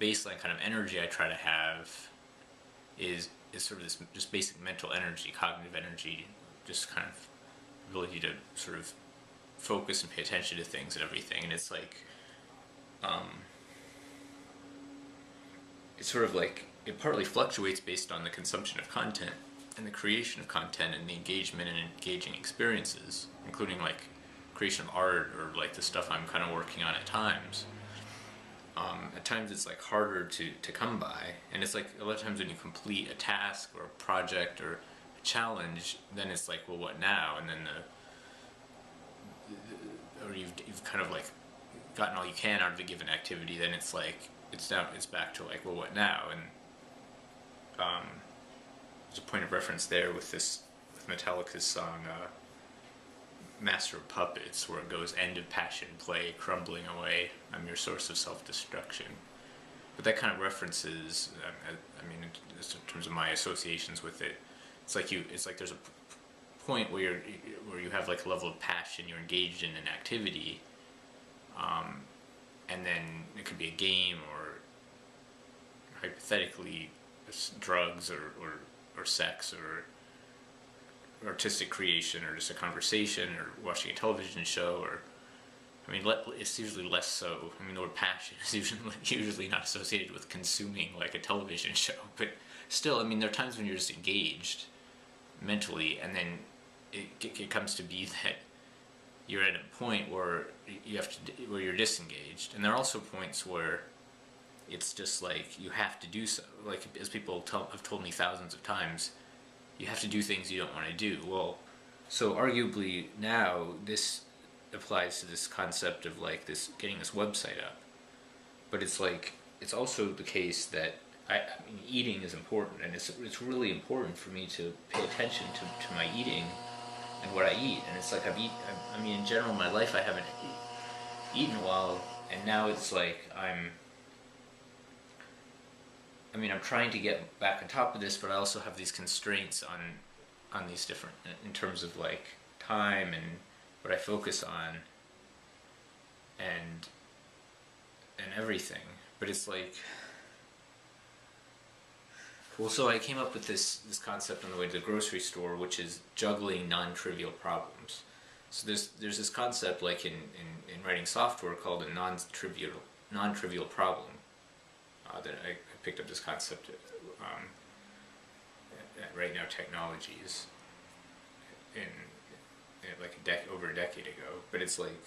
baseline kind of energy I try to have is sort of this just basic mental energy, cognitive energy, just kind of ability to sort of focus and pay attention to things and everything. And it's like, it's sort of like, it partly fluctuates based on the consumption of content and the creation of content and the engagement and engaging experiences, including like creation of art or like the stuff I'm kind of working on at times. At times it's like harder to come by, and it's like a lot of times when you complete a task or a project or a challenge, then it's like, well, what now? And then or you've kind of like gotten all you can out of a given activity, then it's like it's back to like, well, what now? And there's a point of reference there with Metallica's song Master of Puppets, where it goes, end of passion play, crumbling away, I'm your source of self-destruction. But that kind of references, I mean, in terms of my associations with it, it's like there's a point where you have like a level of passion, you're engaged in an activity, and then it could be a game or hypothetically drugs or sex or artistic creation or just a conversation or watching a television show, or I mean it's usually less so. I mean the word passion is usually not associated with consuming like a television show, but still, I mean there are times when you're just engaged mentally, and then it comes to be that you're at a point where where you're disengaged, and there are also points where it's just like you have to do so, like as people have told me thousands of times, you have to do things you don't want to do. Well, so arguably now this applies to this concept of like getting this website up, but it's like it's also the case that I mean, eating is important, and it's really important for me to pay attention to my eating and what I eat. And it's like I mean in general in my life I haven't eaten a while, and now it's like I'm trying to get back on top of this, but I also have these constraints on these different, in terms of like time and what I focus on and everything. But it's like, well, so I came up with this concept on the way to the grocery store, which is juggling non-trivial problems. So there's this concept like in writing software called a non-trivial problem. That I picked up this concept at Right Now Technologies in like over a decade ago. But it's like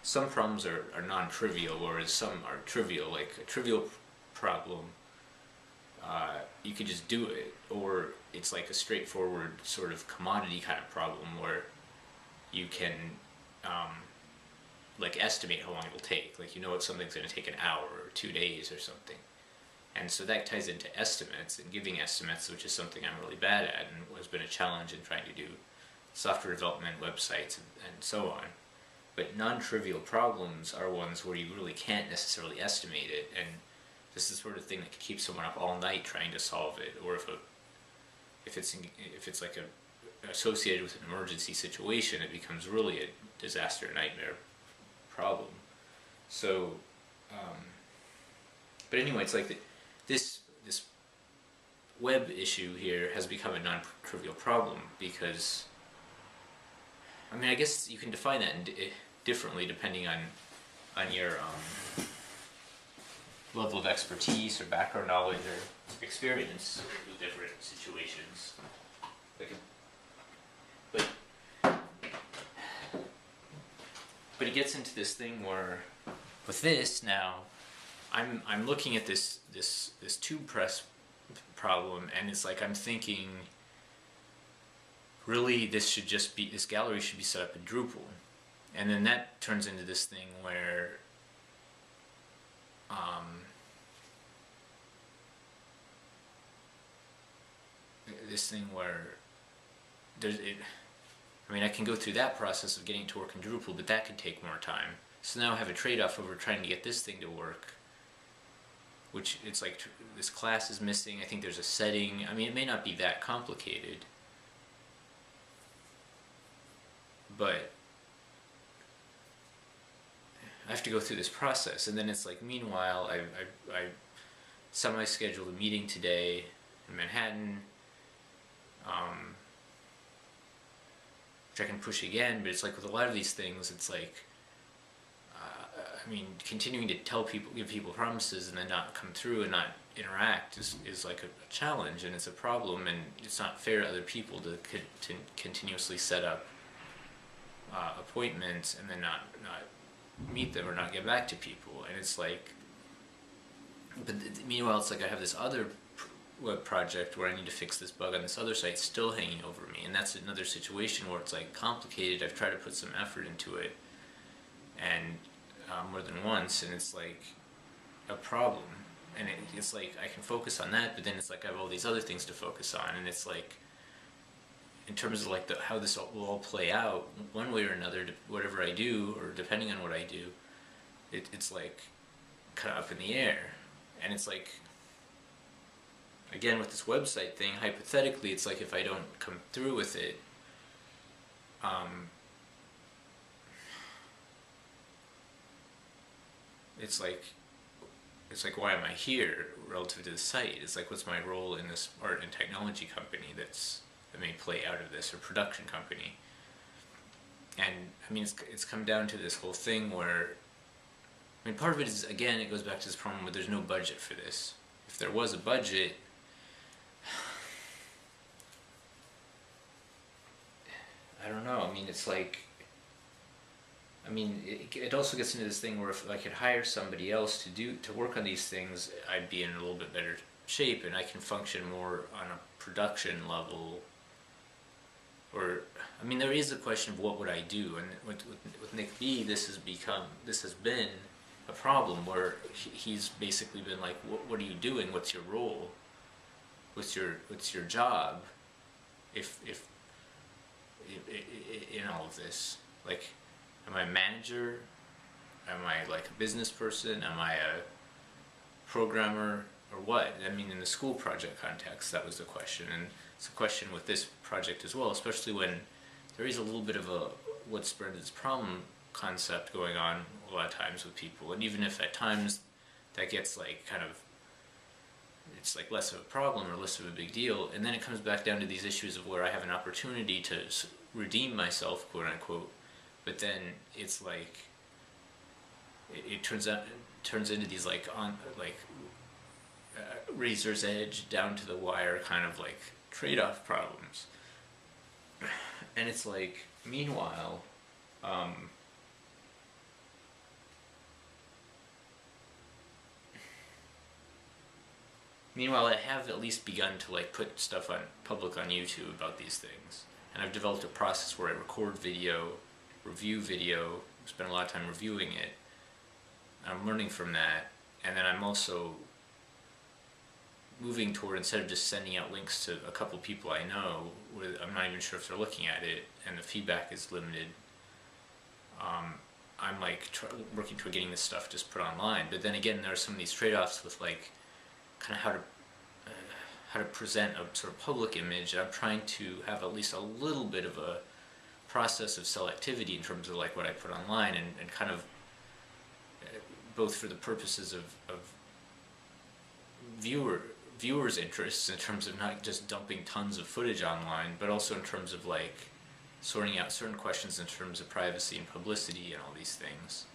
some problems are non-trivial, whereas some are trivial. Like a trivial problem, you could just do it, or it's like a straightforward sort of commodity kind of problem where you can like estimate how long it'll take. Like, you know, if something's going to take an hour or 2 days or something. And so that ties into estimates and giving estimates, which is something I'm really bad at and has been a challenge in trying to do software development, websites, and so on. But non-trivial problems are ones where you really can't necessarily estimate it, and this is the sort of thing that could keep someone up all night trying to solve it, or if it's like associated with an emergency situation, it becomes really a disaster, nightmare problem. So, but anyway, it's like this web issue here has become a non-trivial problem because, I mean, I guess you can define that differently depending on your level of expertise or background knowledge or experience with different situations. But it gets into this thing where, with this now, I'm looking at this tube press problem, and it's like I'm thinking, really, this gallery should be set up in Drupal, and then that turns into this thing where I mean, I can go through that process of getting it to work in Drupal, but that could take more time. So now I have a trade-off over trying to get this thing to work, which it's like this class is missing. I think there's a setting. I mean, it may not be that complicated, but I have to go through this process, and then it's like, meanwhile, semi-scheduled a meeting today in Manhattan, which I can push again, but it's like with a lot of these things, it's like, I mean, continuing to tell people, give people promises and then not come through and not interact is like a challenge, and it's a problem, and it's not fair to other people to continuously set up appointments and then not meet them or not get back to people. And it's like, but meanwhile, it's like I have this other web project where I need to fix this bug on this other site still hanging over me, and that's another situation where it's like complicated. I've tried to put some effort into it, and more than once, and it's like a problem. And it's like I can focus on that, but then it's like I have all these other things to focus on, and it's like, in terms of like how this will all play out, one way or another, whatever I do, or depending on what I do, it's like kind of up in the air. And it's like, again with this website thing, hypothetically, it's like if I don't come through with it, it's like why am I here relative to the site? It's like, what's my role in this art and technology company that may play out of this, or production company? And I mean, it's come down to this whole thing where, I mean, part of it is, again, it goes back to this problem where there's no budget for this. If there was a budget, I don't know. I mean, it's like, I mean, it also gets into this thing where if I could hire somebody else to work on these things, I'd be in a little bit better shape, and I can function more on a production level. Or, I mean, there is a question of what would I do, and with Nick B, this has been a problem where he's basically been like, what are you doing? What's your role? What's your job? If in all of this, like, am I a manager? Am I like a business person? Am I a programmer? Or what? I mean, in the school project context, that was the question, and it's a question with this project as well, especially when there is a little bit of a what's spread as problem concept going on a lot of times with people. And even if at times that gets like kind of, it's like less of a problem or less of a big deal, and then it comes back down to these issues of where I have an opportunity to redeem myself, quote unquote, but then it's like it turns into these like razor's edge, down to the wire kind of like trade-off problems. And it's like, meanwhile, I have at least begun to like put stuff on public on YouTube about these things, and I've developed a process where I record video, review video, spend a lot of time reviewing it. I'm learning from that, and then I'm also moving toward, instead of just sending out links to a couple people I know, where I'm not even sure if they're looking at it, and the feedback is limited, I'm like working toward getting this stuff just put online. But then again, there are some of these trade-offs with like kind of how to present a sort of public image. I'm trying to have at least a little bit of a process of selectivity in terms of like what I put online, and kind of both for the purposes of viewers' interests, in terms of not just dumping tons of footage online, but also in terms of like sorting out certain questions in terms of privacy and publicity and all these things.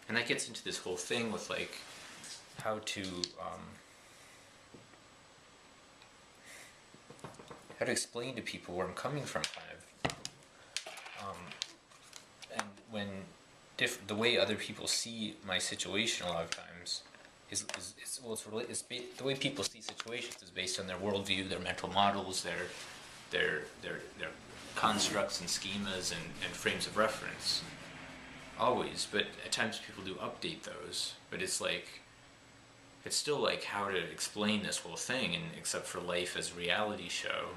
And that gets into this whole thing with like how to explain to people where I'm coming from, kind of, and when the way other people see my situation a lot of times the way people see situations is based on their worldview, their mental models, their constructs and schemas and frames of reference. Always, but at times people do update those. But it's like, it's still like how to explain this whole thing, and except for life as a reality show.